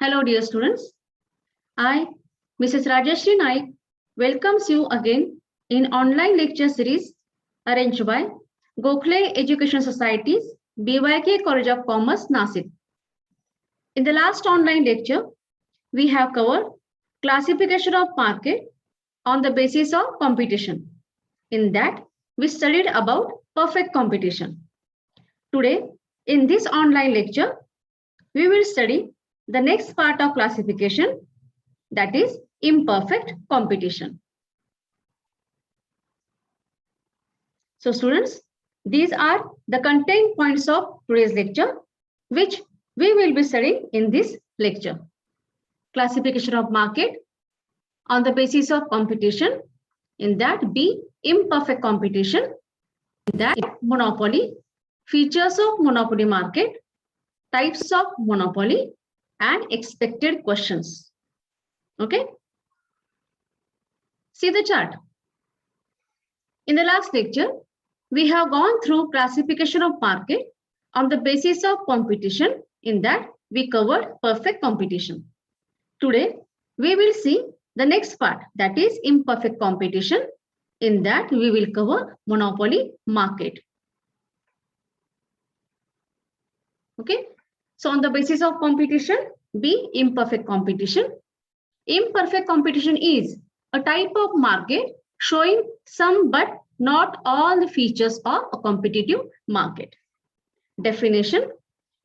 Hello, dear students. I, Mrs. Rajashree Naik, welcomes you again in online lecture series arranged by Gokhale Education Society's B.Y.K College of Commerce, Nashik. In the last online lecture, we have covered classification of market on the basis of competition. In that, we studied about perfect competition. Today, in this online lecture, we will study the next part of classification, that is imperfect competition. So students, these are the content points of today's lecture, which we will be studying in this lecture. Classification of market on the basis of competition, in that B, imperfect competition, in that monopoly, features of monopoly market, types of monopoly, and expected questions. Okay. See the chart. In the last lecture, we have gone through classification of market on the basis of competition. In that, we covered perfect competition. Today, we will see the next part, that is imperfect competition. In that, we will cover monopoly market. Okay. So on the basis of competition, B, imperfect competition. Imperfect competition is a type of market showing some but not all the features of a competitive market. Definition: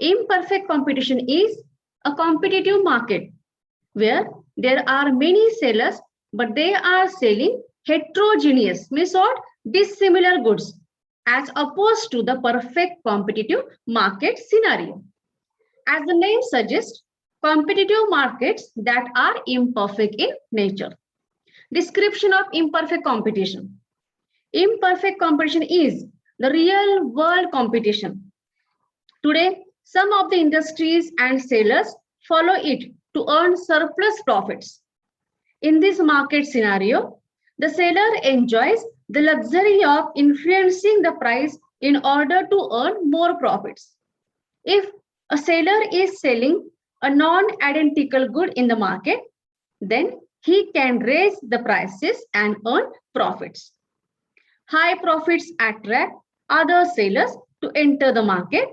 imperfect competition is a competitive market where there are many sellers, but they are selling heterogeneous, means what? Dissimilar goods, as opposed to the perfect competitive market scenario. As the name suggests, competitive markets that are imperfect in nature. Description of imperfect competition. Imperfect competition is the real world competition. Today, some of the industries and sellers follow it to earn surplus profits. In this market scenario, the seller enjoys the luxury of influencing the price in order to earn more profits. If a seller is selling a non-identical good in the market, then he can raise the prices and earn profits. High profits attract other sellers to enter the market,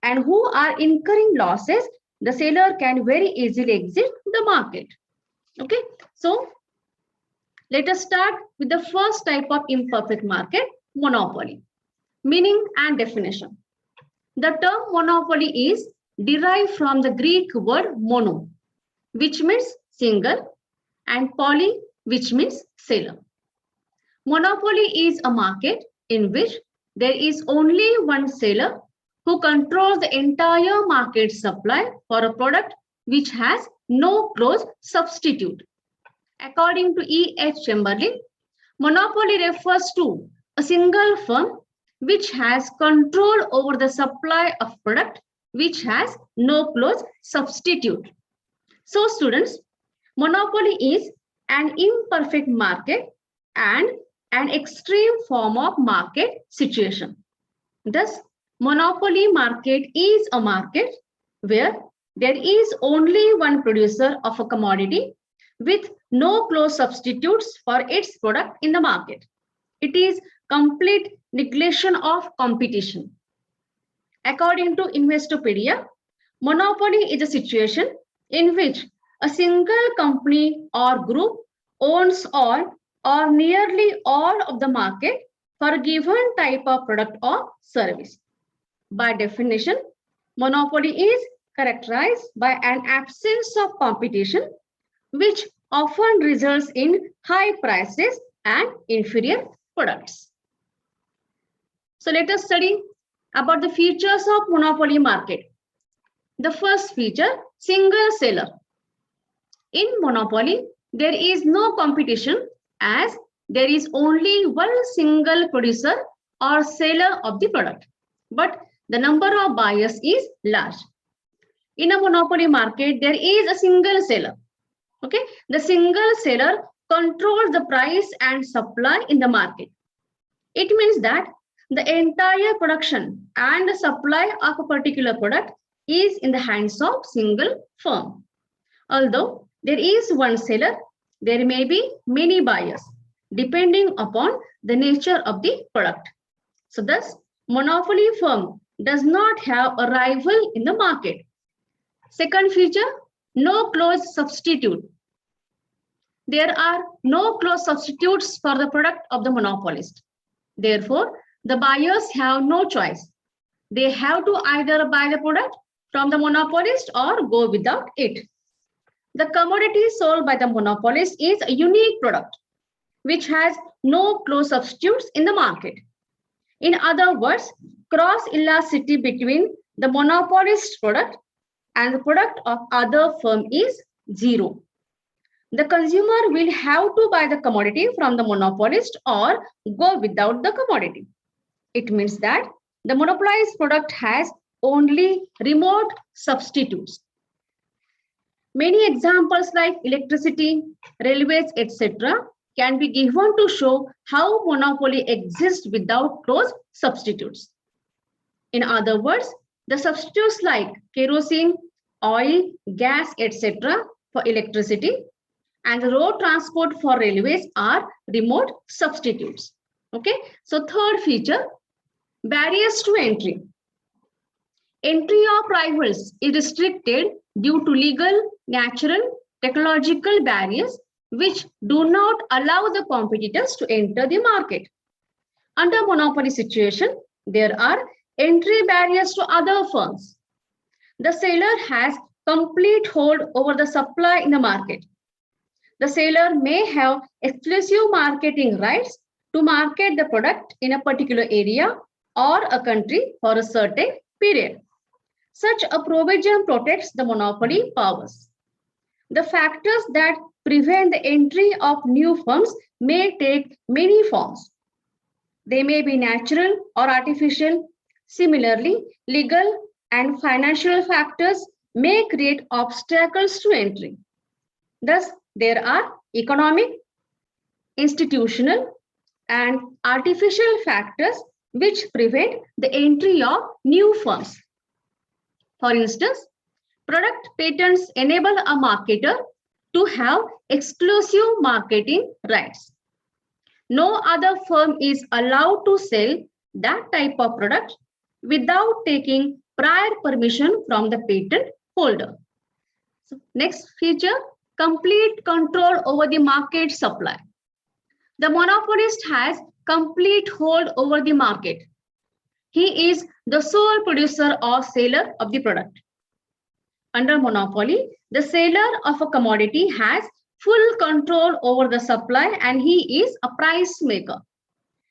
and who are incurring losses, the seller can very easily exit the market. Okay, so let us start with the first type of imperfect market, monopoly. Meaning and definition. The term monopoly is derived from the Greek word mono, which means single, and poly, which means seller. Monopoly is a market in which there is only one seller who controls the entire market supply for a product which has no close substitute. According to E.H. Chamberlain, monopoly refers to a single firm which has control over the supply of product which has no close substitute. So students, monopoly is an imperfect market and an extreme form of market situation. Thus, monopoly market is a market where there is only one producer of a commodity with no close substitutes for its product in the market. It is complete negation of competition. According to Investopedia, monopoly is a situation in which a single company or group owns all or nearly all of the market for a given type of product or service. By definition, monopoly is characterized by an absence of competition, which often results in high prices and inferior products. So let us study about the features of monopoly market. The first feature, single seller. In monopoly, there is no competition as there is only one single producer or seller of the product, but the number of buyers is large. In a monopoly market, there is a single seller. Okay, the single seller controls the price and supply in the market. It means that the entire production and the supply of a particular product is in the hands of single firm. Although there is one seller, there may be many buyers depending upon the nature of the product. So thus, monopoly firm does not have a rival in the market. Second feature, no close substitute. There are no close substitutes for the product of the monopolist. Therefore, the buyers have no choice. They have to either buy the product from the monopolist or go without it. The commodity sold by the monopolist is a unique product which has no close substitutes in the market. In other words, cross elasticity between the monopolist product and the product of other firm is zero. The consumer will have to buy the commodity from the monopolist or go without the commodity. It means that the monopolized product has only remote substitutes. Many examples like electricity, railways, etc. can be given to show how monopoly exists without close substitutes. In other words, the substitutes like kerosene, oil, gas, etc. for electricity and the road transport for railways are remote substitutes. Okay, so third feature, barriers to entry. Entry of rivals is restricted due to legal, natural, technological barriers which do not allow the competitors to enter the market. Under monopoly situation, there are entry barriers to other firms. The seller has complete hold over the supply in the market. The seller may have exclusive marketing rights to market the product in a particular area or a country for a certain period. Such a provision protects the monopoly powers. The factors that prevent the entry of new firms may take many forms. They may be natural or artificial. Similarly, legal and financial factors may create obstacles to entry. Thus, there are economic, institutional, and artificial factors which prevent the entry of new firms. For instance, product patents enable a marketer to have exclusive marketing rights. No other firm is allowed to sell that type of product without taking prior permission from the patent holder. So next feature, complete control over the market supply. The monopolist has complete hold over the market. He is the sole producer or seller of the product. Under monopoly, the seller of a commodity has full control over the supply and he is a price maker.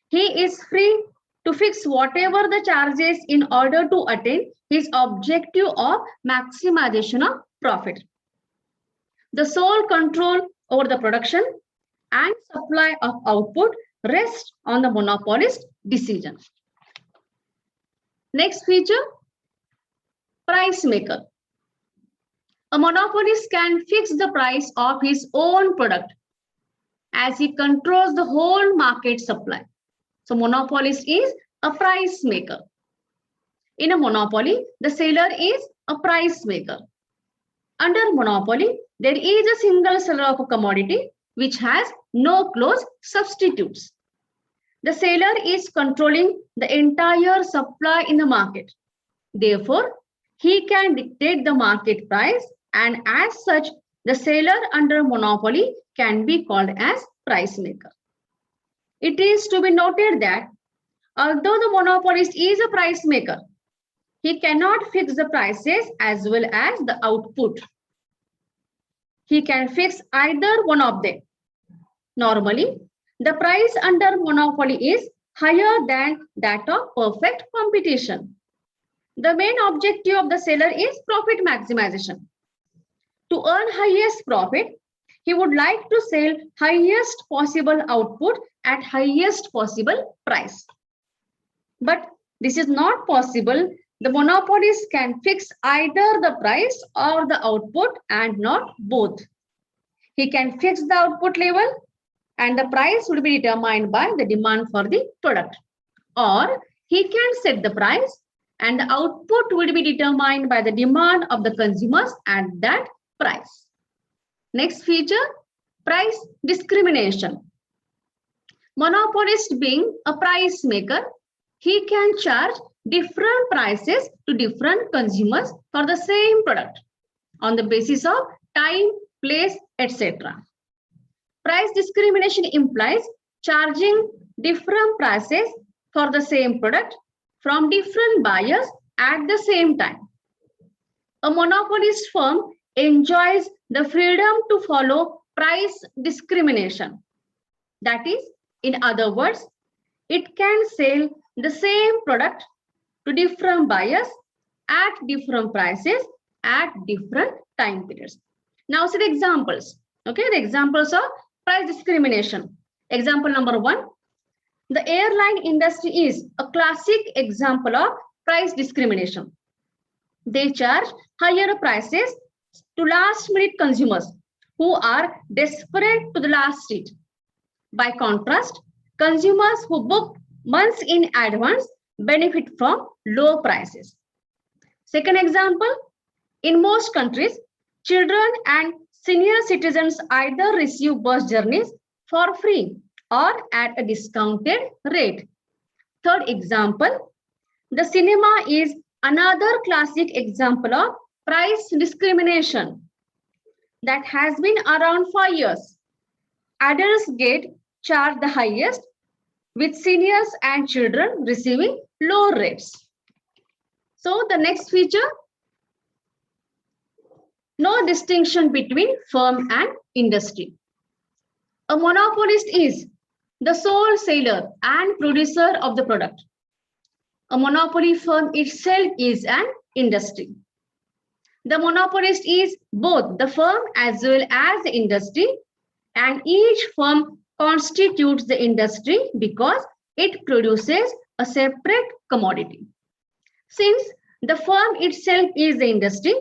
He is free to fix whatever the charges in order to attain his objective of maximization of profit. The sole control over the production and supply of output rests on the monopolist's decision. Next feature, price maker. A monopolist can fix the price of his own product as he controls the whole market supply. So monopolist is a price maker. In a monopoly, the seller is a price maker. Under monopoly, there is a single seller of a commodity which has no close substitutes. The seller is controlling the entire supply in the market. Therefore, he can dictate the market price and as such, the seller under monopoly can be called as price maker. It is to be noted that although the monopolist is a price maker, he cannot fix the prices as well as the output. He can fix either one of them. Normally, the price under monopoly is higher than that of perfect competition. The main objective of the seller is profit maximization. To earn highest profit, he would like to sell highest possible output at highest possible price. But this is not possible. The monopolist can fix either the price or the output and not both. He can fix the output level and the price will be determined by the demand for the product. Or he can set the price and the output will be determined by the demand of the consumers at that price. Next feature, price discrimination. Monopolist being a price maker, he can charge different prices to different consumers for the same product on the basis of time, place, etc. Price discrimination implies charging different prices for the same product from different buyers at the same time. A monopolist firm enjoys the freedom to follow price discrimination. That is, in other words, it can sell the same product to different buyers at different prices at different time periods. Now see the examples. Okay, the examples of price discrimination. Example number 1. The airline industry is a classic example of price discrimination. They charge higher prices to last-minute consumers who are desperate to the last seat. By contrast, consumers who book months in advance benefit from low prices. Second example, in most countries, children and senior citizens either receive bus journeys for free or at a discounted rate. Third example, the cinema is another classic example of price discrimination that has been around for years. Adults get charged the highest, with seniors and children receiving lower rates. So the next feature, no distinction between firm and industry. A monopolist is the sole seller and producer of the product. A monopoly firm itself is an industry. The monopolist is both the firm as well as the industry, and each firm constitutes the industry because it produces a separate commodity. Since the firm itself is the industry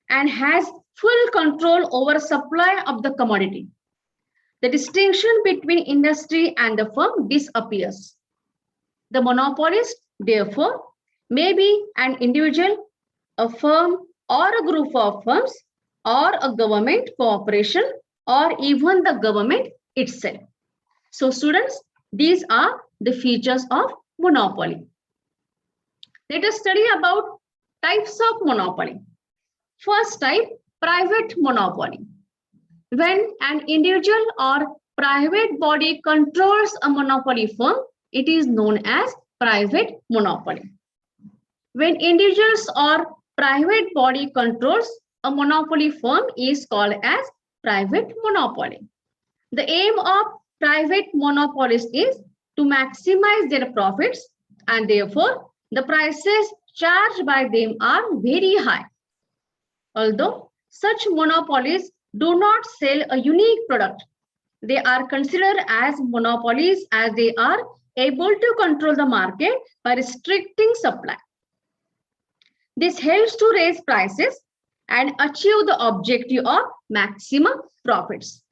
and has full control over supply of the commodity, the distinction between industry and the firm disappears. The monopolist, therefore, may be an individual, a firm, or a group of firms, or a government corporation, or even the government itself. So students, these are the features of monopoly. Let us study about types of monopoly. First type, private monopoly. When an individual or private body controls a monopoly firm, it is known as private monopoly. When individuals or private body controls a monopoly firm is called as private monopoly. The aim of private monopolists is to maximize their profits, and therefore the prices charged by them are very high. Although such monopolies do not sell a unique product, they are considered as monopolies as they are able to control the market by restricting supply. This helps to raise prices and achieve the objective of maximum profits.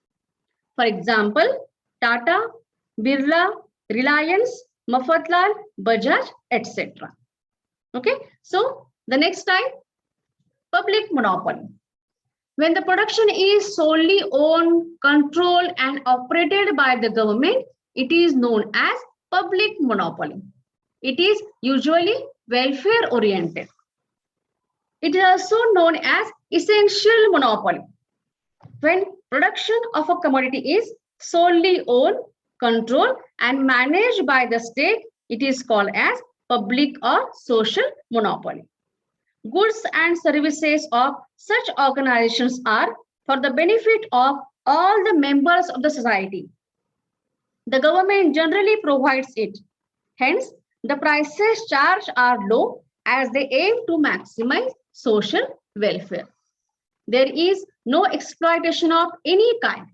For example, Tata, Birla, Reliance, Mafatlal, Bajaj, etc. Okay, so the next type, public monopoly. When the production is solely owned, controlled, and operated by the government, it is known as public monopoly. It is usually welfare oriented. It is also known as essential monopoly. When production of a commodity is solely owned, controlled, and managed by the state, it is called as public or social monopoly. Goods and services of such organizations are for the benefit of all the members of the society. The government generally provides it. Hence, the prices charged are low as they aim to maximize social welfare. There is no exploitation of any kind.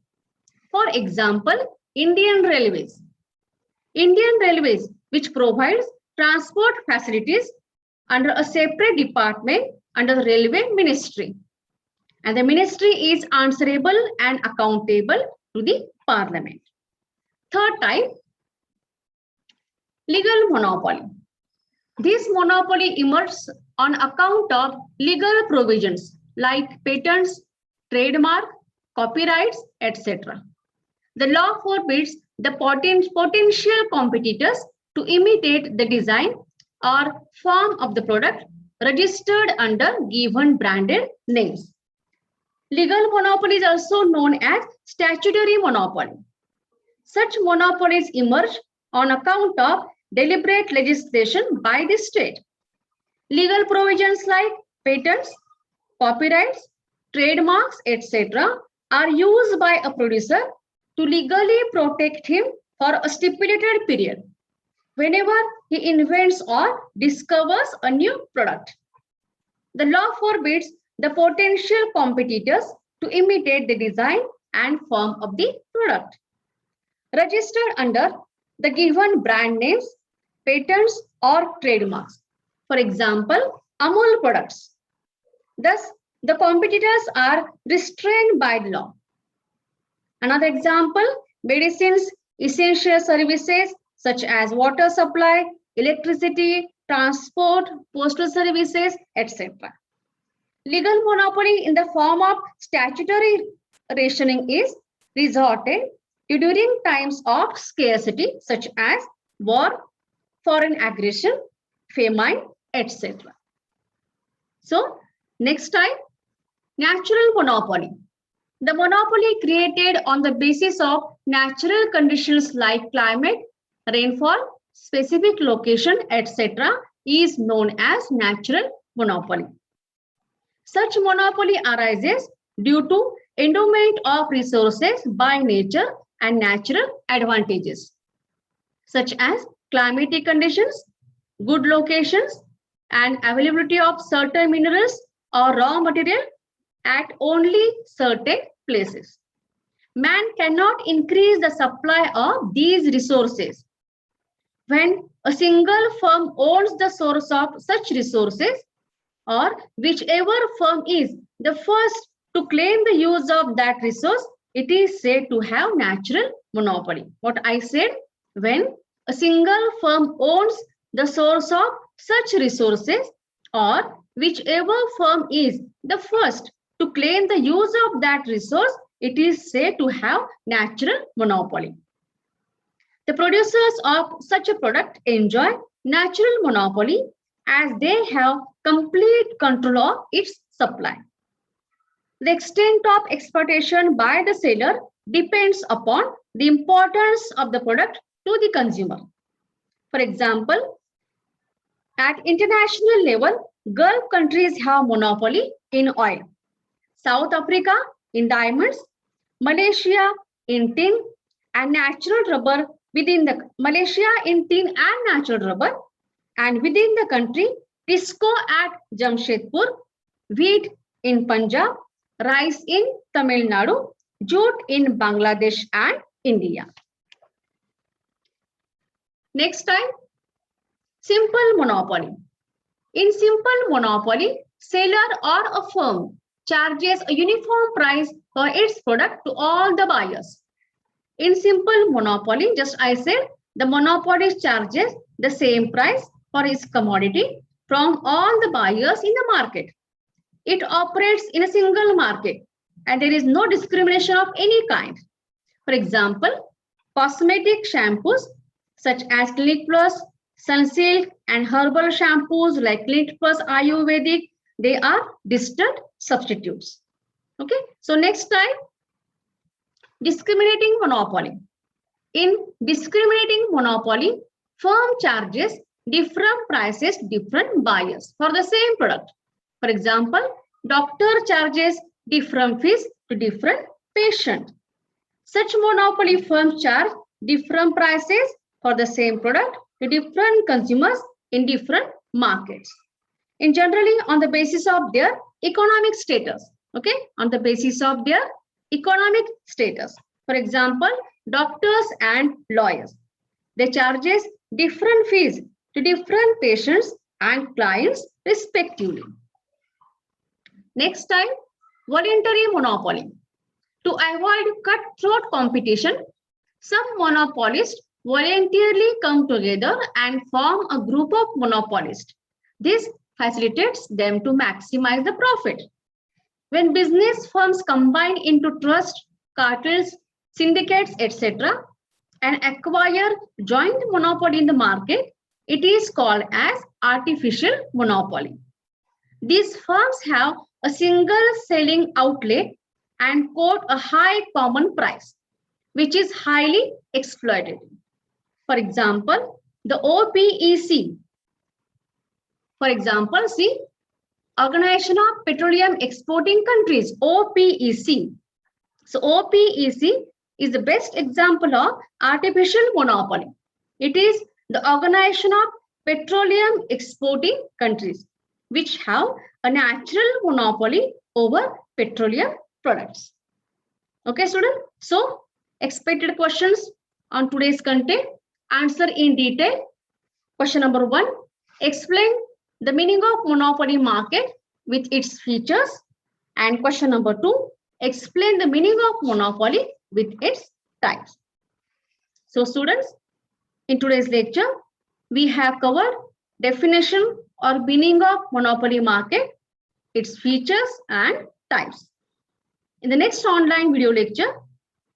For example, Indian Railways. Indian Railways, which provides transport facilities under a separate department under the Railway Ministry. And the ministry is answerable and accountable to the Parliament. Third type, legal monopoly. This monopoly emerges on account of legal provisions like patents, trademark, copyrights, etc. The law forbids the potential competitors to imitate the design or form of the product registered under given branded names. Legal monopoly is also known as statutory monopoly. Such monopolies emerge on account of deliberate legislation by the state. Legal provisions like patents, copyrights, trademarks, etc. are used by a producer to legally protect him for a stipulated period whenever he invents or discovers a new product. The law forbids the potential competitors to imitate the design and form of the product. Registered under the given brand names, patents, or trademarks. For example, Amul products. Thus, the competitors are restrained by the law. Another example, medicines, essential services such as water supply, electricity, transport, postal services, etc. Legal monopoly in the form of statutory rationing is resorted to during times of scarcity such as war, foreign aggression, famine, etc. So, next type, natural monopoly. The monopoly created on the basis of natural conditions like climate, rainfall, specific location, etc. is known as natural monopoly. Such monopoly arises due to endowment of resources by nature and natural advantages, such as climatic conditions, good locations, and availability of certain minerals or raw material at only certain places. Man cannot increase the supply of these resources. When a single firm owns the source of such resources, or whichever firm is the first to claim the use of that resource, it is said to have natural monopoly. What I said, when a single firm owns the source of such resources, or whichever firm is the first to claim the use of that resource, it is said to have natural monopoly. The producers of such a product enjoy natural monopoly as they have complete control of its supply. The extent of exploitation by the seller depends upon the importance of the product to the consumer. For example, at international level, Gulf countries have monopoly in oil, South Africa in diamonds, Malaysia in tin and natural rubber within the Malaysia in tin and natural rubber, and within the country, Tisco at Jamshedpur, wheat in Punjab, rice in Tamil Nadu, jute in Bangladesh and India. Next time, simple monopoly. In simple monopoly, seller or a firm charges a uniform price for its product to all the buyers. In simple monopoly, just I said, the monopolist charges the same price for his commodity from all the buyers in the market. It operates in a single market and there is no discrimination of any kind. For example, cosmetic shampoos such as Clinic Plus, Sunsilk and herbal shampoos like Clinic Plus Ayurvedic, they are distant substitutes. Okay, so next type, discriminating monopoly. In discriminating monopoly, firm charges different prices, different buyers for the same product. For example, doctor charges different fees to different patient. Such monopoly firms charge different prices for the same product to different consumers in different markets. And generally on the basis of their economic status. Okay, on the basis of their economic status. For example, doctors and lawyers. They charges different fees to different patients and clients respectively. Next time, voluntary monopoly. To avoid cutthroat competition, some monopolists voluntarily come together and form a group of monopolists. This facilitates them to maximize the profit. When business firms combine into trust, cartels, syndicates, etc., and acquire joint monopoly in the market, it is called as artificial monopoly. These firms have a single selling outlet and quote a high common price, which is highly exploited. For example, the OPEC. For example, see, Organization of Petroleum Exporting Countries, OPEC. So OPEC is the best example of artificial monopoly. It is the Organization of Petroleum Exporting Countries, which have a natural monopoly over petroleum products. Okay, student. So expected questions on today's content. Answer in detail. Question number 1. Explain the meaning of monopoly market with its features. And question number 2. Explain the meaning of monopoly with its types. So students, in today's lecture, we have covered definition or meaning of monopoly market, its features and types. In the next online video lecture,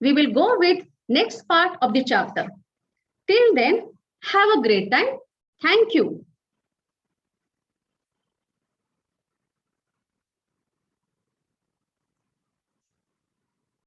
we will go with next part of the chapter. Till then, have a great time. Thank you.